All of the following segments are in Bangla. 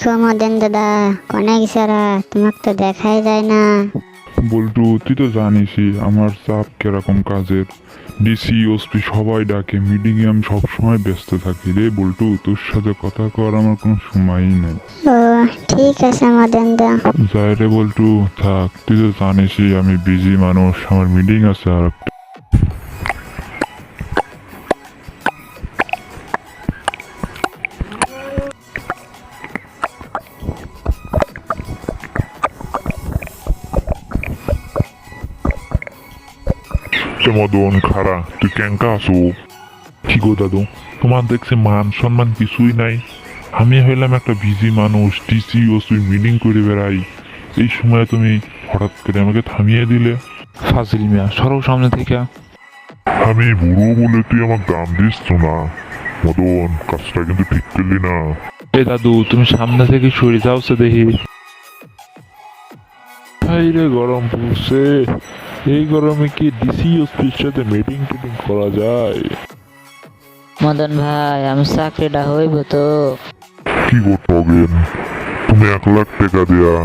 গো মদন দাদা, অনেক সারা, তোমাকে তো দেখাই যায় না। বল্টু, তুই তো জানিসই আমার চাপ কিরকম কাজের। ডিসি ওসপি সবাই ডাকে, মিটিংয়ে আমি সবসময় ব্যস্ত থাকি রে বল্টু, তোর সাথে কথা কওয়ার আমার কোনো সময়ই নেই। ও ঠিক আছে মদন দা। যাই রে বল্টু, থাক, তুই তো জানিসই আমি বিজি মানুষ, আমার মিটিং আছে আর একটা। মদন খারা, তুই কেঙ্কা আসো? কি গো দাদু, তোমার দেখছি মান সম্মান কিছুই নাই। আমি হইলাম একটা বিজি মানুষ, ডিসি ওসি মিটিং করে বেড়াই, এই সময় তুমি হঠাৎ করে আমাকে থামিয়ে দিলে। ফাজিল মিয়া, সরো সামনে থেকে। আমি বুড়ো বলে তুই আমার দাম দিস তো না মদন, কাজটা কিন্তু ঠিক করলি না। এ দাদু, তুমি সামনে থেকে সরে যাও সে দেখি। ভাই রে, গরম পড়ছে। এই গরমে কি ডিসি ওসপির সাথে মিটিং টিটিং করা যায়? মদন ভাই, আমি চাকরিটা হইব তো? কি করতে হবে? তুমি 1 লাখ টাকা দেয়া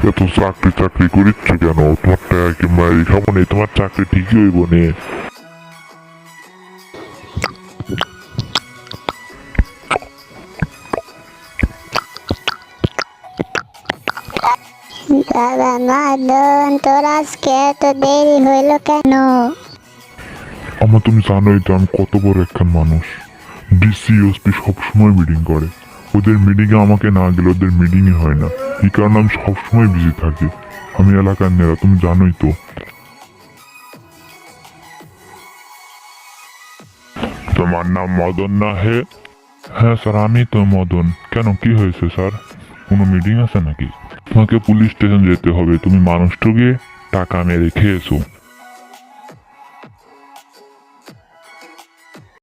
এত চাকরি চাকরি করিচ্ছ কেন? তোমার টাকা কি মারি খাবো নে? তোমার চাকরি ঠিকই হইব নে। দাদা মদন, তোর আজকে এত দেরি হইল কেন? আমার তুমি জানোই তো আমি কত বড় একখান মানুষ। ডিসি ওসপি সবসময় মিটিং করে, ওদের মিটিংয়ে আমাকে না গেলে ওদের মিটিংই হয় না। এই কারণে আমি সবসময় বিজি থাকি। আমি এলাকার নেতা, তুমি জানোই তো। তোমার নাম মদন না হে? হ্যাঁ স্যার, আমি তো মদন। কেন, কি হয়েছে স্যার? কোনো মিটিং আছে নাকি? তোমাকে পুলিশ স্টেশন যেতে হবে, তুমি মানুষটাকে টাকা মেরে খেয়েছো।